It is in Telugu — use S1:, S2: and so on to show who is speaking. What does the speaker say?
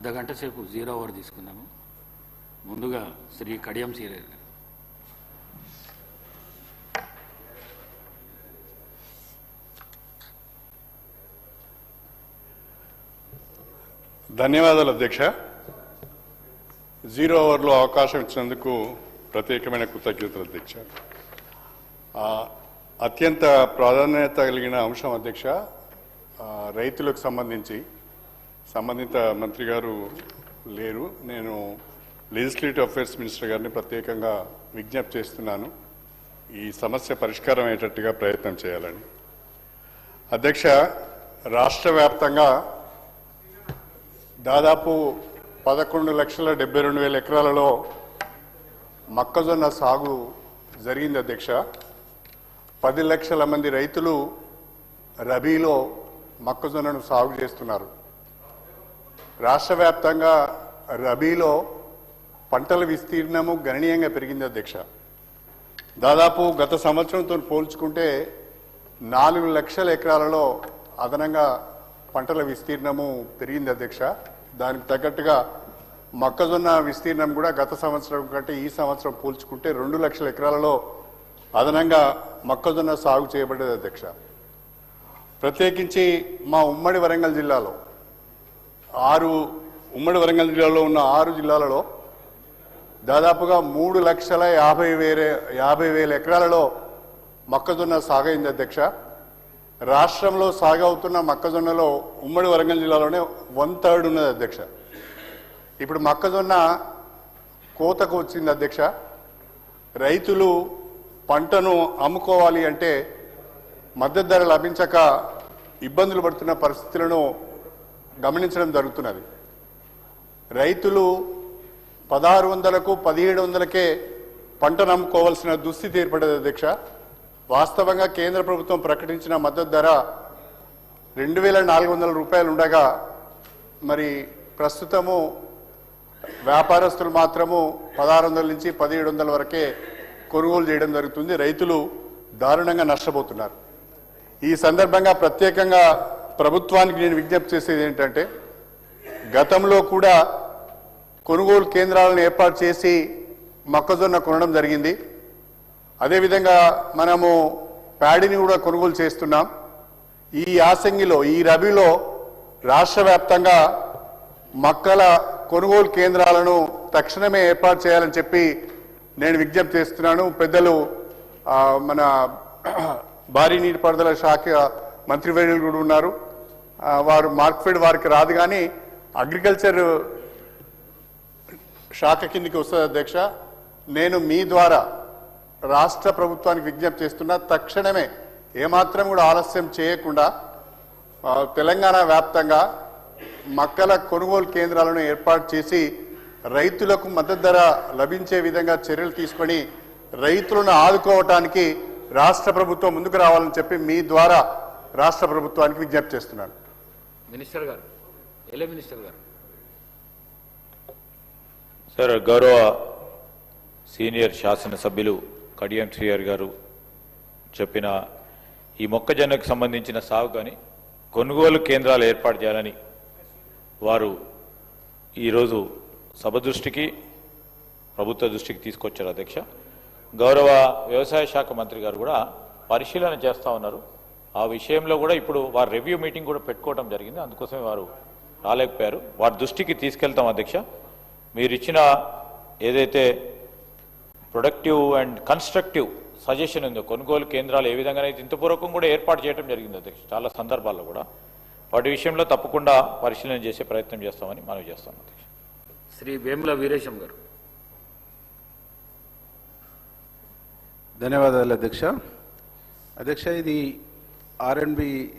S1: అర్ధగంట సేపు 0 ఓవర్ తీసుకుందాము. ముందుగా శ్రీ కడియం సీరియర్ గారు.
S2: ధన్యవాదాలు అధ్యక్ష. 0 ఓవర్లో అవకాశం ఇచ్చినందుకు ప్రత్యేకమైన కృతజ్ఞతలు అధ్యక్ష. అత్యంత ప్రాధాన్యత కలిగిన అంశం అధ్యక్ష, రైతులకు సంబంధిత మంత్రి గారు లేరు. నేను లెజిస్లేటివ్ అఫైర్స్ మినిస్టర్ గారిని ప్రత్యేకంగా విజ్ఞప్తి చేస్తున్నాను ఈ సమస్య పరిష్కారం అయ్యేటట్టుగా ప్రయత్నం చేయాలని. అధ్యక్ష, రాష్ట్ర వ్యాప్తంగా దాదాపు 11,72,000 ఎకరాలలో మొక్కజొన్న సాగు జరిగింది అధ్యక్ష. 10 లక్షల మంది రైతులు రబీలో మొక్కజొన్నను సాగు చేస్తున్నారు. రాష్ట్ర వ్యాప్తంగా రబీలో పంటల విస్తీర్ణము గణనీయంగా పెరిగింది అధ్యక్ష. దాదాపు గత సంవత్సరంతో పోల్చుకుంటే 4 లక్షల ఎకరాలలో అదనంగా పంటల విస్తీర్ణము పెరిగింది అధ్యక్ష. దానికి తగ్గట్టుగా మొక్కజొన్న విస్తీర్ణం కూడా గత సంవత్సరం కంటే ఈ సంవత్సరం పోల్చుకుంటే 2 లక్షల ఎకరాలలో అదనంగా మొక్కజొన్న సాగు చేయబడ్డది అధ్యక్ష. ప్రత్యేకించి మా ఉమ్మడి వరంగల్ జిల్లాలో ఉన్న 6 జిల్లాలలో దాదాపుగా 3,50,000 ఎకరాలలో మొక్కజొన్న సాగైంది అధ్యక్ష. రాష్ట్రంలో సాగవుతున్న మొక్కజొన్నలో ఉమ్మడి వరంగల్ జిల్లాలోనే 1/3 ఉన్నది అధ్యక్ష. ఇప్పుడు మొక్కజొన్న కోతకు వచ్చింది అధ్యక్ష. రైతులు పంటను అమ్ముకోవాలి అంటే మద్దతు ధర లభించక ఇబ్బందులు పడుతున్న పరిస్థితులను గమనించడం జరుగుతున్నది. రైతులు 1,600కు 1,700కే పంటను అమ్ముకోవాల్సిన దుస్థితి ఏర్పడేది అధ్యక్ష. వాస్తవంగా కేంద్ర ప్రభుత్వం ప్రకటించిన మద్దతు ధర 2,400 రూపాయలు ఉండగా మరి ప్రస్తుతము వ్యాపారస్తులు మాత్రము 1,600 నుంచి 1,700 వరకే కొనుగోలు చేయడం జరుగుతుంది. రైతులు దారుణంగా నష్టపోతున్నారు. ఈ సందర్భంగా ప్రత్యేకంగా ప్రభుత్వానికి నేను విజ్ఞప్తి చేసేది ఏంటంటే, గతంలో కూడా కొనుగోలు కేంద్రాలను ఏర్పాటు చేసి మొక్కజొన్న కొనడం జరిగింది. అదేవిధంగా మనము ప్యాడీని కూడా కొనుగోలు చేస్తున్నాం. ఈ యాసంగిలో ఈ రబీలో రాష్ట్ర వ్యాప్తంగా మొక్కల కొనుగోలు కేంద్రాలను తక్షణమే ఏర్పాటు చేయాలని చెప్పి నేను విజ్ఞప్తి చేస్తున్నాను. పెద్దలు మన భారీ నీటిపారుదల శాఖ మంత్రివర్యులు కూడా ఉన్నారు. వారు మార్క్ఫెడ్ వారికి రాదు, కానీ అగ్రికల్చర్ శాఖ కిందికి వస్తుంది అధ్యక్ష. నేను మీ ద్వారా రాష్ట్ర ప్రభుత్వానికి విజ్ఞప్తి చేస్తున్నా, తక్షణమే ఏమాత్రం కూడా ఆలస్యం చేయకుండా తెలంగాణ వ్యాప్తంగా మొక్కల కొనుగోలు కేంద్రాలను ఏర్పాటు చేసి రైతులకు మద్దతు ధర లభించే విధంగా చర్యలు తీసుకొని రైతులను ఆదుకోవటానికి రాష్ట్ర ప్రభుత్వం ముందుకు రావాలని చెప్పి మీ ద్వారా రాష్ట్ర ప్రభుత్వానికి విజ్ఞప్తి చేస్తున్నాను.
S1: మినిస్టర్ గారు, మినిస్టర్ గారు.
S3: సార్, గౌరవ సీనియర్ శాసనసభ్యులు కడియం శ్రీహరి గారు చెప్పిన ఈ మొక్కజొన్నకు సంబంధించిన సాగు కానీ కొనుగోలు కేంద్రాలు ఏర్పాటు చేయాలని వారు ఈరోజు సభ దృష్టికి, ప్రభుత్వ దృష్టికి తీసుకొచ్చారు అధ్యక్ష. గౌరవ వ్యవసాయ శాఖ మంత్రి గారు కూడా పరిశీలన చేస్తూ ఉన్నారు. ఆ విషయంలో కూడా ఇప్పుడు వారు రివ్యూ మీటింగ్ కూడా పెట్టుకోవడం జరిగింది. అందుకోసమే వారు రాలేకపోయారు. వారి దృష్టికి తీసుకెళ్తాం అధ్యక్ష. మీరు ఇచ్చిన ఏదైతే ప్రొడక్టివ్ అండ్ కన్స్ట్రక్టివ్ సజెషన్ ఉందో, కొనుగోలు కేంద్రాలు ఏ విధంగానైతే ఇంతపూర్వకం కూడా ఏర్పాటు చేయడం జరిగింది అధ్యక్ష, చాలా సందర్భాల్లో కూడా వాటి విషయంలో తప్పకుండా పరిశీలన చేసే ప్రయత్నం చేస్తామని మనవి చేస్తాం అధ్యక్ష.
S1: శ్రీ వేముల వీరేశం గారు.
S4: ధన్యవాదాలు అధ్యక్ష. ఇది R&B